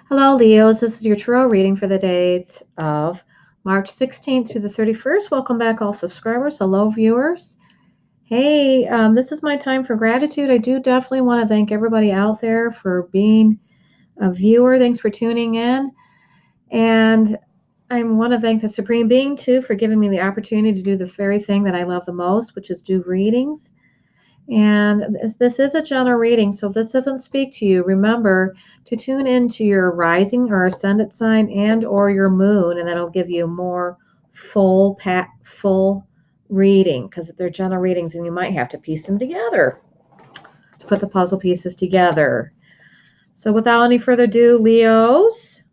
Hello, Leos. This is your tarot reading for the dates of March 16th through the 31st. Welcome back, all subscribers. Hello, viewers. Hey, this is my time for gratitude. I do definitely want to thank everybody out there for being a viewer. Thanks for tuning in. And I want to thank the Supreme Being, too, for giving me the opportunity to do the very thing that I love the most, which is do readings. And this is a general reading, so if this doesn't speak to you, remember to tune into your rising or ascendant sign and or your moon, and that'll give you more full reading because they're general readings, and you might have to piece them together to put the puzzle pieces together. So without any further ado, Leos,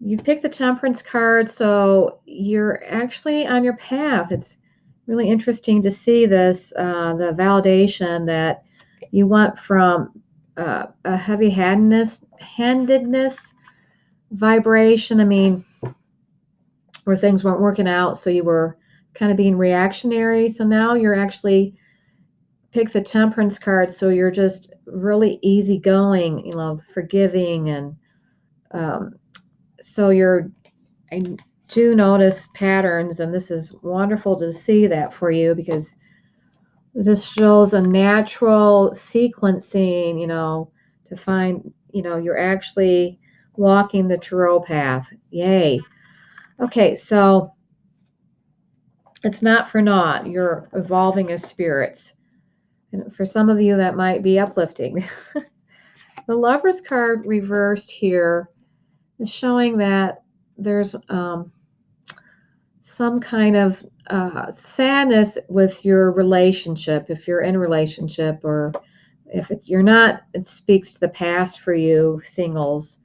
you've picked the Temperance card, so you're actually on your path. It's really interesting to see this, the validation that you went from a heavy-handedness vibration. I mean, where things weren't working out, so you were kind of being reactionary. So now you're actually pick the Temperance card, so you're just really easygoing, forgiving, and so I do notice patterns, and this is wonderful to see that for you because this shows a natural sequencing, to find, you're actually walking the tarot path. Yay. Okay, so it's not for naught. You're evolving as spirits. And for some of you, that might be uplifting. The Lover's card reversed here is showing that there's some kind of sadness with your relationship, if you're in a relationship, or if you're not, it speaks to the past for you singles.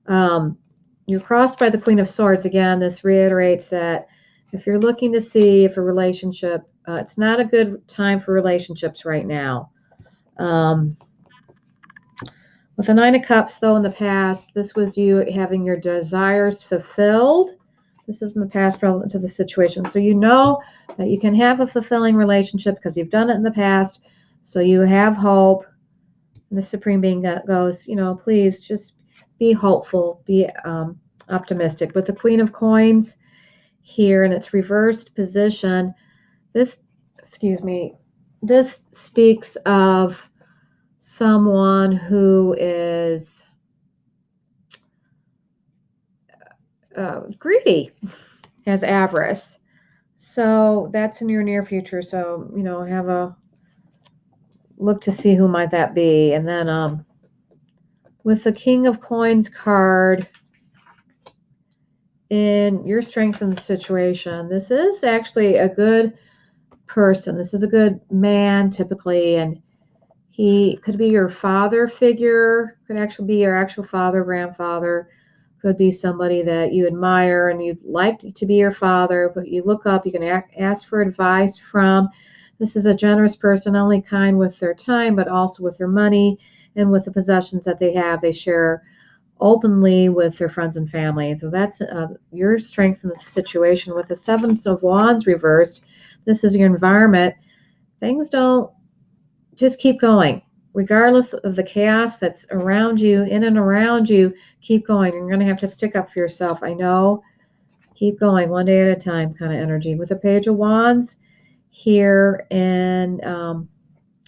You're crossed by the Queen of Swords. Again, this reiterates that if you're looking to see if a relationship, it's not a good time for relationships right now. With the Nine of Cups, though, in the past, this was you having your desires fulfilled. This is in the past relevant to the situation. So you know that you can have a fulfilling relationship because you've done it in the past. So you have hope. And the Supreme Being goes, please just be hopeful, be optimistic. With the Queen of Coins here in its reversed position, this speaks of someone who is greedy, has avarice. So that's in your near future. So, have a look to see who might that be. And then with the King of Coins card in your strength in the situation, this is actually a good person. This is a good man typically, and he could be your father figure, could actually be your actual father, grandfather, could be somebody that you admire and you'd like to be your father, but you look up, you can ask for advice from. This is a generous person, not only kind with their time, but also with their money and with the possessions that they have. They share openly with their friends and family. So that's your strength in the situation. With the Seven of Wands reversed, this is your environment. Things don't just keep going. Regardless of the chaos that's around you, in and around you, keep going. You're going to have to stick up for yourself. I know. Keep going, one day at a time kind of energy. With the Page of Wands here in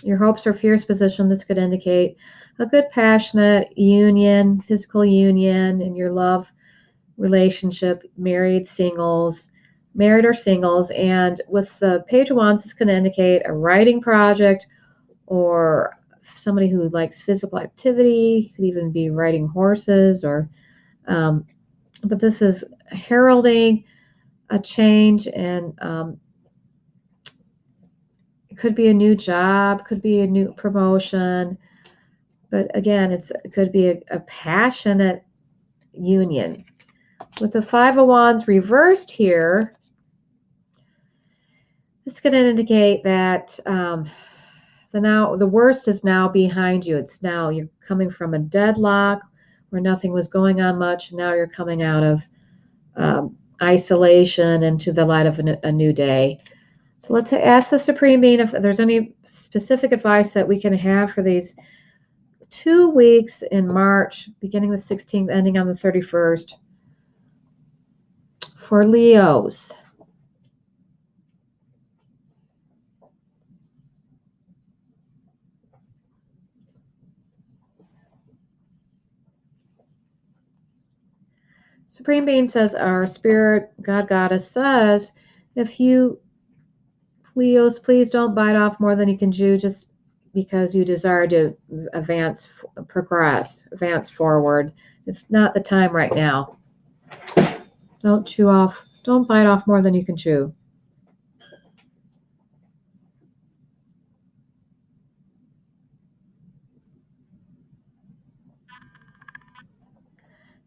your hopes or fears position, this could indicate a good, passionate union, physical union in your love relationship, married or singles. And with the Page of Wands, this could indicate a writing project or somebody who likes physical activity, could even be riding horses, or but this is heralding a change, and it could be a new job, could be a new promotion, but again, it could be a passionate union. With the Five of Wands reversed here, this could indicate that the worst is now behind you. It's now you're coming from a deadlock where nothing was going on much. Now you're coming out of isolation into the light of a new day. So let's ask the Supreme Being if there's any specific advice that we can have for these 2 weeks in March, beginning the 16th, ending on the 31st, for Leos. Supreme Being says, our spirit, God Goddess says, if you, Leos, please don't bite off more than you can chew just because you desire to advance forward. It's not the time right now. Don't bite off more than you can chew.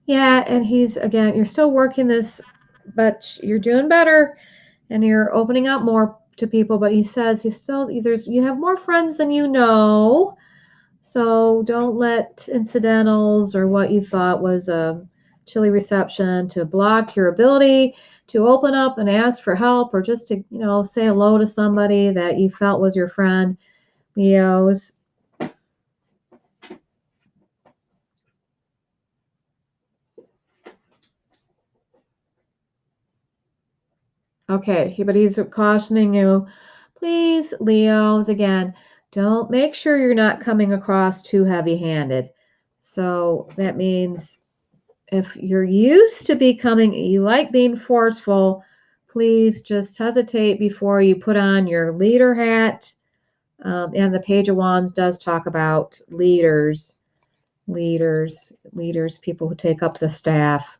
Yeah, and you're still working this, but you're doing better and you're opening up more to people. But he says you have more friends than you know. So don't let incidentals or what you thought was a chilly reception to block your ability to open up and ask for help or just to, say hello to somebody that you felt was your friend. Leos. Okay, but he's cautioning you, please, Leos, again, don't make sure you're not coming across too heavy-handed. So that means if you're used to you like being forceful, please just hesitate before you put on your leader hat. And the Page of Wands does talk about leaders, people who take up the staff.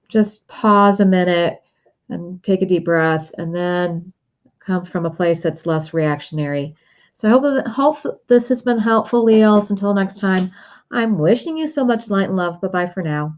Just pause a minute and take a deep breath and then come from a place that's less reactionary. So I hope this has been helpful, Leos. Until next time, I'm wishing you so much light and love. Bye-bye for now.